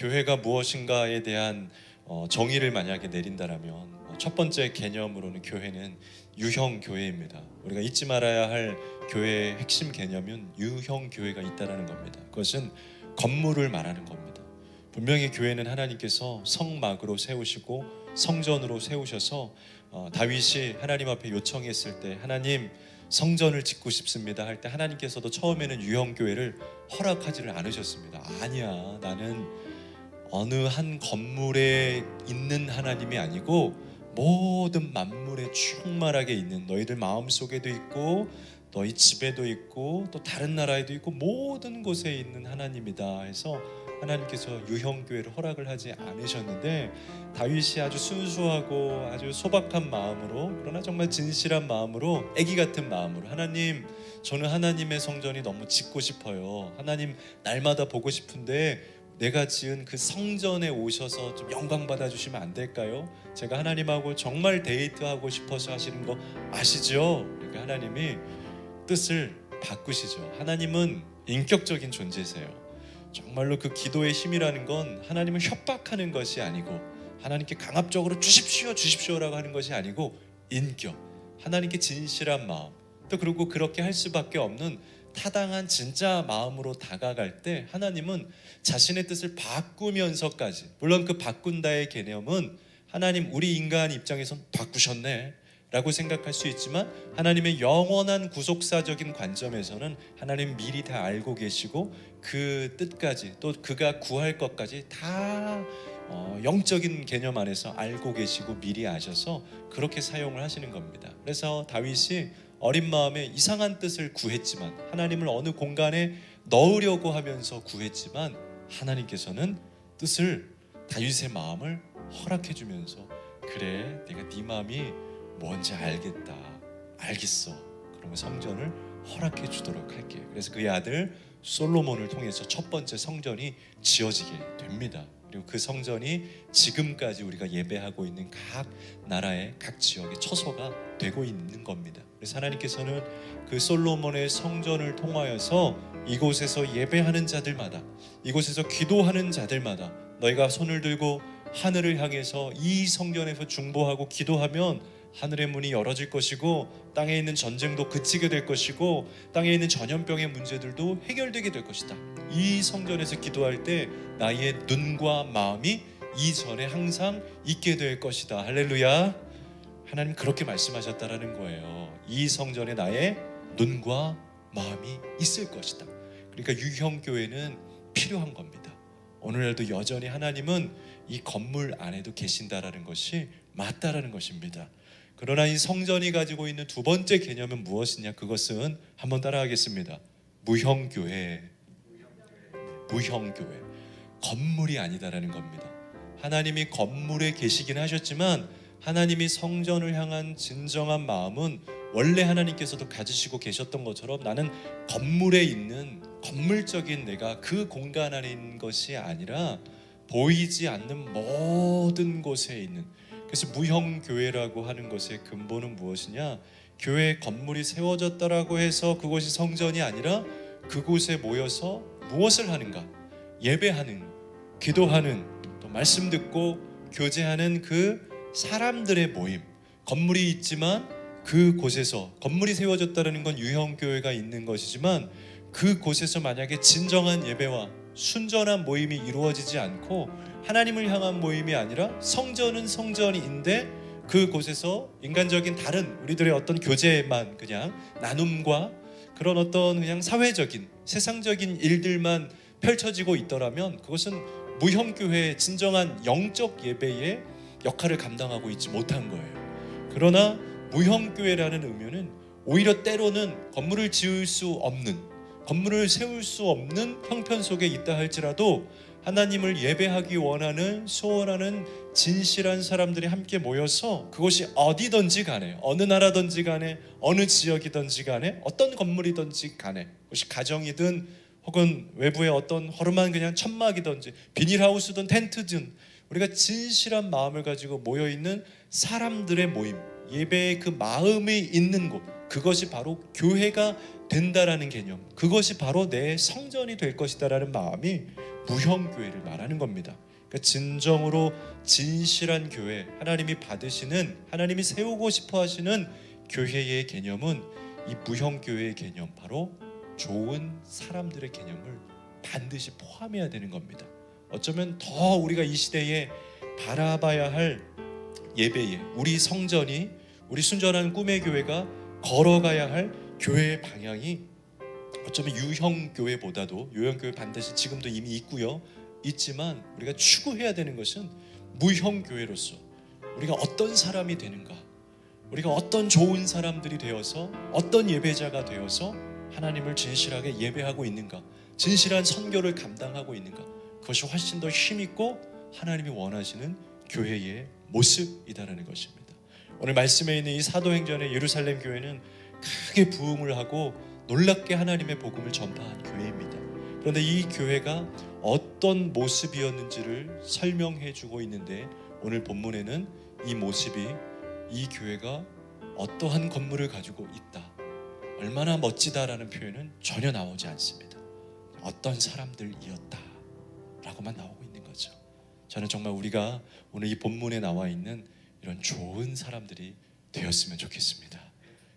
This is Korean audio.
교회가 무엇인가에 대한 정의를 만약에 내린다라면 첫 번째 개념으로는 교회는 유형 교회입니다. 우리가 잊지 말아야 할 교회의 핵심 개념은 유형 교회가 있다는 겁니다. 그것은 건물을 말하는 겁니다. 분명히 교회는 하나님께서 성막으로 세우시고 성전으로 세우셔서 다윗이 하나님 앞에 요청했을 때 하나님 성전을 짓고 싶습니다 할 때 하나님께서도 처음에는 유형교회를 허락하지를 않으셨습니다. 아니야, 나는 어느 한 건물에 있는 하나님이 아니고 모든 만물에 충만하게 있는 너희들 마음속에도 있고 너희 집에도 있고 또 다른 나라에도 있고 모든 곳에 있는 하나님이다 해서 하나님께서 유형교회를 허락을 하지 않으셨는데 다윗이 아주 순수하고 아주 소박한 마음으로 그러나 정말 진실한 마음으로 애기 같은 마음으로 하나님 저는 하나님의 성전이 너무 짓고 싶어요. 하나님 날마다 보고 싶은데 내가 지은 그 성전에 오셔서 좀 영광 받아주시면 안 될까요? 제가 하나님하고 정말 데이트하고 싶어서 하시는 거 아시죠? 그러니까 하나님이 뜻을 바꾸시죠. 하나님은 인격적인 존재세요. 정말로 그 기도의 힘이라는 건 하나님을 협박하는 것이 아니고 하나님께 강압적으로 주십시오라고 하는 것이 아니고 인격, 하나님께 진실한 마음 또 그리고 그렇게 할 수밖에 없는 타당한 진짜 마음으로 다가갈 때 하나님은 자신의 뜻을 바꾸면서까지 물론 그 바꾼다의 개념은 하나님 우리 인간 입장에선 바꾸셨네 라고 생각할 수 있지만 하나님의 영원한 구속사적인 관점에서는 하나님 미리 다 알고 계시고 그 뜻까지 또 그가 구할 것까지 다 영적인 개념 안에서 알고 계시고 미리 아셔서 그렇게 사용을 하시는 겁니다. 그래서 다윗이 어린 마음에 이상한 뜻을 구했지만 하나님을 어느 공간에 넣으려고 하면서 구했지만 하나님께서는 뜻을 다윗의 마음을 허락해 주면서 그래 내가 네 마음이 뭔지 알겠다 알겠어 그러면 성전을 허락해 주도록 할게. 그래서 그의 아들 솔로몬을 통해서 첫 번째 성전이 지어지게 됩니다. 그리고 그 성전이 지금까지 우리가 예배하고 있는 각 나라의 각 지역의 처소가 되고 있는 겁니다. 그래서 하나님께서는 그 솔로몬의 성전을 통하여서 이곳에서 예배하는 자들마다 이곳에서 기도하는 자들마다 너희가 손을 들고 하늘을 향해서 이 성전에서 중보하고 기도하면 하늘의 문이 열어질 것이고 땅에 있는 전쟁도 그치게 될 것이고 땅에 있는 전염병의 문제들도 해결되게 될 것이다. 이 성전에서 기도할 때 나의 눈과 마음이 이전에 항상 있게 될 것이다. 할렐루야. 하나님 그렇게 말씀하셨다라는 거예요. 이 성전에 나의 눈과 마음이 있을 것이다. 그러니까 유형교회는 필요한 겁니다. 오늘날도 여전히 하나님은 이 건물 안에도 계신다라는 것이 맞다라는 것입니다. 그러나 이 성전이 가지고 있는 두 번째 개념은 무엇이냐? 그것은 한번 따라하겠습니다. 무형교회. 무형교회. 건물이 아니다라는 겁니다. 하나님이 건물에 계시긴 하셨지만 하나님이 성전을 향한 진정한 마음은 원래 하나님께서도 가지시고 계셨던 것처럼 나는 건물에 있는 건물적인 내가 그 공간 안에 있는 것이 아니라 보이지 않는 모든 곳에 있는 그래서 무형교회라고 하는 것의 근본은 무엇이냐? 교회 건물이 세워졌다라고 해서 그것이 성전이 아니라 그곳에 모여서 무엇을 하는가? 예배하는, 기도하는, 또 말씀 듣고 교제하는 그 사람들의 모임. 건물이 있지만 그곳에서 건물이 세워졌다는 건 유형교회가 있는 것이지만 그곳에서 만약에 진정한 예배와 순전한 모임이 이루어지지 않고 하나님을 향한 모임이 아니라 성전은 성전인데 그곳에서 인간적인 다른 우리들의 어떤 교제만 그냥 나눔과 그런 어떤 그냥 사회적인 세상적인 일들만 펼쳐지고 있더라면 그것은 무형교회의 진정한 영적 예배의 역할을 감당하고 있지 못한 거예요. 그러나 무형교회라는 의미는 오히려 때로는 건물을 지을 수 없는 건물을 세울 수 없는 형편 속에 있다 할지라도 하나님을 예배하기 원하는 소원하는 진실한 사람들이 함께 모여서 그것이 어디든지 간에 어느 나라든지 간에 어느 지역이든지 간에 어떤 건물이든지 간에 그것이 가정이든 혹은 외부의 어떤 허름한 그냥 천막이든지 비닐하우스든 텐트든 우리가 진실한 마음을 가지고 모여있는 사람들의 모임 예배의 그 마음이 있는 곳 그것이 바로 교회가 된다라는 개념 그것이 바로 내 성전이 될 것이다라는 마음이 무형교회를 말하는 겁니다. 그러니까 진정으로 진실한 교회, 하나님이 받으시는, 하나님이 세우고 싶어 하시는 교회의 개념은 이 무형교회의 개념, 바로 좋은 사람들의 개념을 반드시 포함해야 되는 겁니다. 어쩌면 더 우리가 이 시대에 바라봐야 할 예배에, 우리 성전이, 우리 순전한 꿈의 교회가 걸어가야 할 교회의 방향이 어쩌면 유형교회보다도, 유형교회 반드시 지금도 이미 있고요, 있지만 우리가 추구해야 되는 것은 무형교회로서 우리가 어떤 사람이 되는가, 우리가 어떤 좋은 사람들이 되어서, 어떤 예배자가 되어서 하나님을 진실하게 예배하고 있는가, 진실한 선교를 감당하고 있는가, 그것이 훨씬 더 힘있고 하나님이 원하시는 교회의 모습이다라는 것입니다. 오늘 말씀에 있는 이 사도행전의 예루살렘 교회는 크게 부흥을 하고 놀랍게 하나님의 복음을 전파한 교회입니다. 그런데 이 교회가 어떤 모습이었는지를 설명해 주고 있는데, 오늘 본문에는 이 모습이, 이 교회가 어떠한 건물을 가지고 있다, 얼마나 멋지다라는 표현은 전혀 나오지 않습니다. 어떤 사람들이었다 라고만 나오고 있는 거죠. 저는 정말 우리가 오늘 이 본문에 나와 있는 이런 좋은 사람들이 되었으면 좋겠습니다.